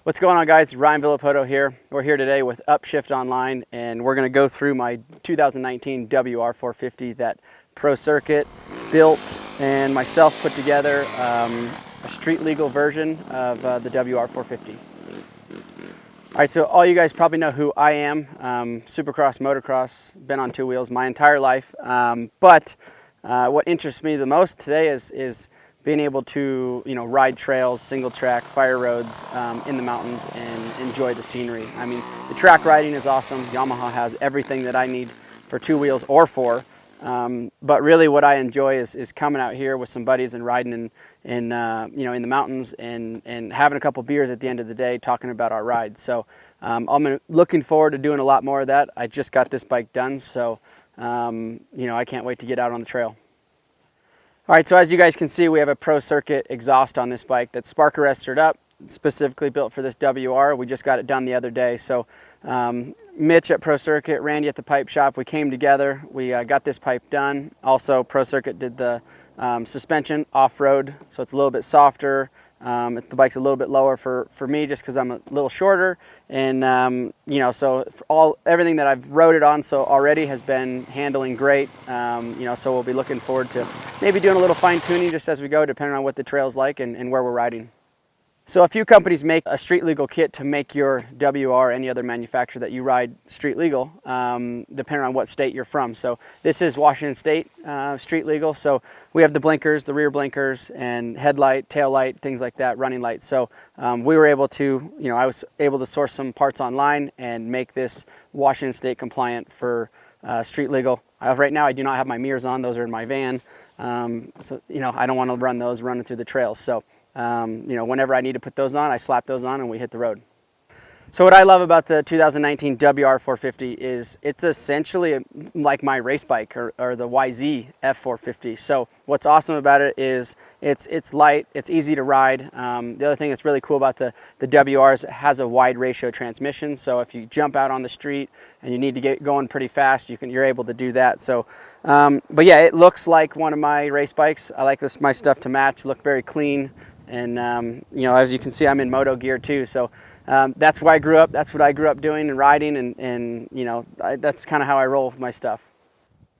What's going on, guys? Ryan Villopoto here. We're here today with Upshift Online, and we're going to go through my 2019 WR450 that Pro Circuit built and myself put together, a street legal version of the WR450. All right, so all you guys probably know who I am. Supercross, motocross, been on two wheels my entire life. But what interests me the most today is being able to, ride trails, single track, fire roads in the mountains and enjoy the scenery. I mean, the track riding is awesome. Yamaha has everything that I need for two wheels or four. But really what I enjoy is coming out here with some buddies and riding in the mountains and having a couple beers at the end of the day, talking about our rides. So I'm looking forward to doing a lot more of that. I just got this bike done, so I can't wait to get out on the trail. All right, so as you guys can see, we have a Pro Circuit exhaust on this bike that's spark arrested up, specifically built for this WR. We just got it done the other day. So Mitch at Pro Circuit, Randy at the pipe shop, we came together. We got this pipe done. Also, Pro Circuit did the suspension off-road, so it's a little bit softer. The bike's a little bit lower for me just because I'm a little shorter, and so everything that I've rode it on so already has been handling great. So we'll be looking forward to maybe doing a little fine tuning just as we go, depending on what the trail's like and where we're riding. So a few companies make a street legal kit to make your WR or any other manufacturer that you ride street legal, depending on what state you're from. So this is Washington State street legal. So we have the blinkers, the rear blinkers, and headlight, tail light, things like that, running lights. So we were able to, I was able to source some parts online and make this Washington State compliant for street legal. Right now I do not have my mirrors on. Those are in my van. So I don't want to run those running through the trails. So whenever I need to put those on, I slap those on and we hit the road. So what I love about the 2019 WR450 is it's essentially like my race bike or the YZ F450. So what's awesome about it is it's light, it's easy to ride. The other thing that's really cool about the WR is it has a wide ratio transmission. So if you jump out on the street and you need to get going pretty fast, you're able to do that. So, but yeah, it looks like one of my race bikes. I like my stuff to match, look very clean. And, as you can see, I'm in moto gear too. So that's where I grew up. That's what I grew up doing and riding. And that's kind of how I roll with my stuff.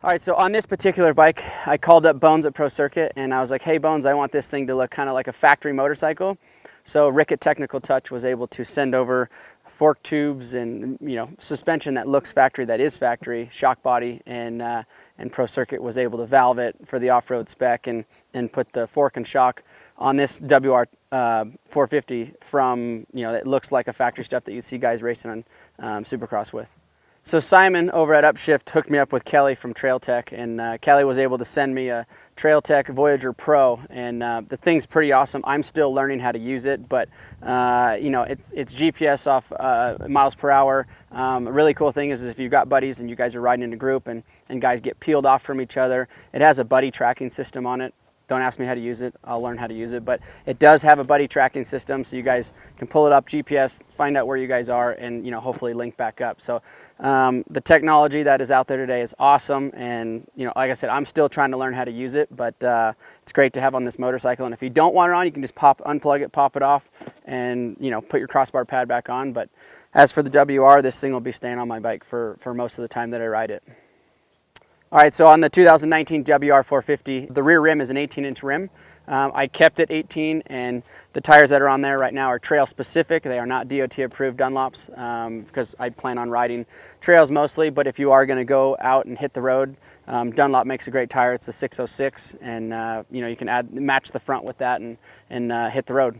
All right, so on this particular bike, I called up Bones at Pro Circuit and I was like, hey, Bones, I want this thing to look kind of like a factory motorcycle. So Rick at Technical Touch was able to send over fork tubes and, suspension that looks factory, that is factory, shock body, and Pro Circuit was able to valve it for the off-road spec and put the fork and shock on this WR450 from, it looks like a factory stuff that you see guys racing on Supercross with. So Simon over at Upshift hooked me up with Kelly from Trail Tech, and Kelly was able to send me a Trail Tech Voyager Pro, and the thing's pretty awesome. I'm still learning how to use it, but it's GPS off miles per hour. A really cool thing is if you've got buddies and you guys are riding in a group and guys get peeled off from each other, it has a buddy tracking system on it. Don't ask me how to use it. I'll learn how to use it. But it does have a buddy tracking system, so you guys can pull it up, GPS, find out where you guys are, and hopefully link back up. So the technology that is out there today is awesome. And like I said, I'm still trying to learn how to use it, but it's great to have on this motorcycle. And if you don't want it on, you can just unplug it, pop it off, and put your crossbar pad back on. But as for the WR, this thing will be staying on my bike for most of the time that I ride it. All right, so on the 2019 WR450, the rear rim is an 18-inch rim. I kept it 18, and the tires that are on there right now are trail specific. They are not DOT approved Dunlops because I plan on riding trails mostly, but if you are going to go out and hit the road, Dunlop makes a great tire. It's the 606, and you can match the front with that and hit the road.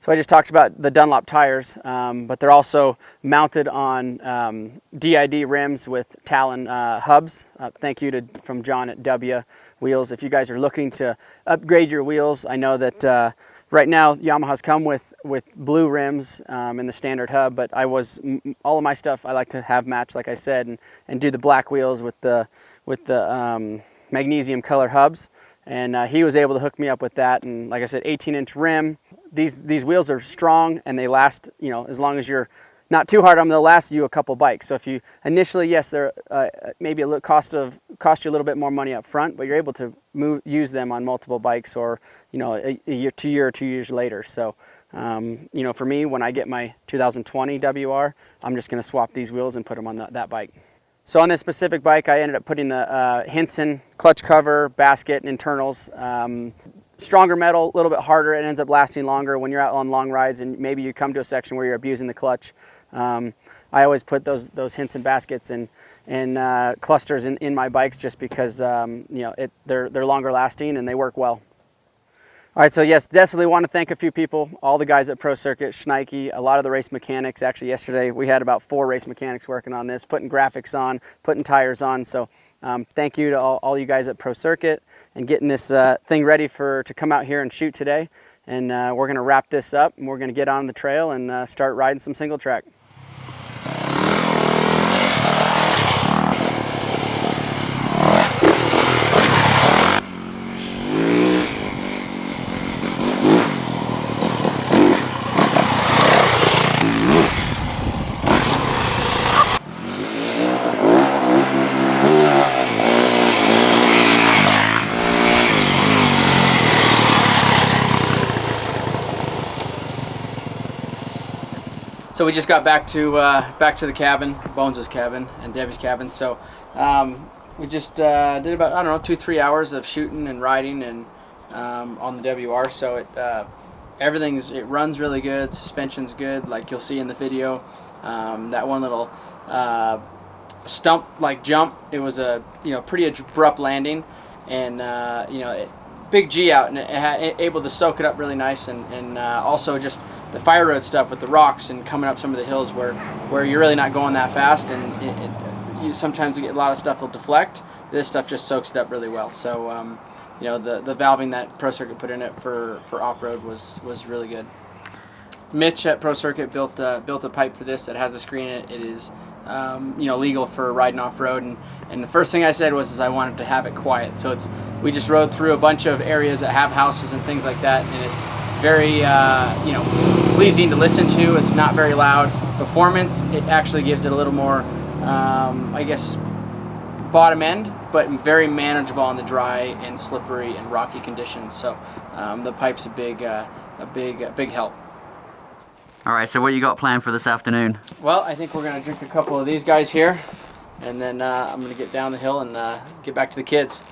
So I just talked about the Dunlop tires, but they're also mounted on DID rims with Talon hubs. Thank you from John at W Wheels. If you guys are looking to upgrade your wheels, I know that right now Yamaha's come with blue rims in the standard hub, but all of my stuff I like to have matched, like I said, and do the black wheels with the magnesium color hubs. And he was able to hook me up with that, and like I said, 18-inch rim. These wheels are strong and they last, as long as you're not too hard on them, they'll last you a couple bikes. So if you initially, yes, they're maybe cost you a little bit more money up front, but you're able to use them on multiple bikes, or a year, 2 years later. So You know, for me, when I get my 2020 WR, I'm just going to swap these wheels and put them on that bike. So on this specific bike, I ended up putting the Hinson clutch cover, basket, and internals. Stronger metal, a little bit harder. It ends up lasting longer when you're out on long rides and maybe you come to a section where you're abusing the clutch. I always put those Hinson baskets and clusters in my bikes just because you know, they're longer lasting and they work well. All right, so yes, definitely want to thank a few people, all the guys at Pro Circuit, Schneike, a lot of the race mechanics. Actually, yesterday we had about 4 race mechanics working on this, putting graphics on, putting tires on. So thank you to all you guys at Pro Circuit and getting this thing ready to come out here and shoot today. And we're going to wrap this up and we're going to get on the trail and start riding some single track. So we just got back to the cabin, Bones' cabin and Debbie's cabin. So we just did about, I don't know, 2-3 hours of shooting and riding and on the WR. So it runs really good, suspension's good, like you'll see in the video. That one little stump like jump, it was a pretty abrupt landing, and big G out, and able to soak it up really nice, and also just the fire road stuff with the rocks and coming up some of the hills where you're really not going that fast, and you sometimes get a lot of stuff will deflect. This stuff just soaks it up really well. So the valving that Pro Circuit put in it for off-road was really good. Mitch at Pro Circuit built a pipe for this that has a screen in it. It is legal for riding off-road, and the first thing I said was I wanted to have it quiet. So we just rode through a bunch of areas that have houses and things like that, and it's very pleasing to listen to. It's not very loud. Performance, it actually gives it a little more I guess bottom end, but very manageable on the dry and slippery and rocky conditions. So the pipe's a big help. All right, so what you got planned for this afternoon? Well, I think we're going to drink a couple of these guys here, and then I'm going to get down the hill and get back to the kids.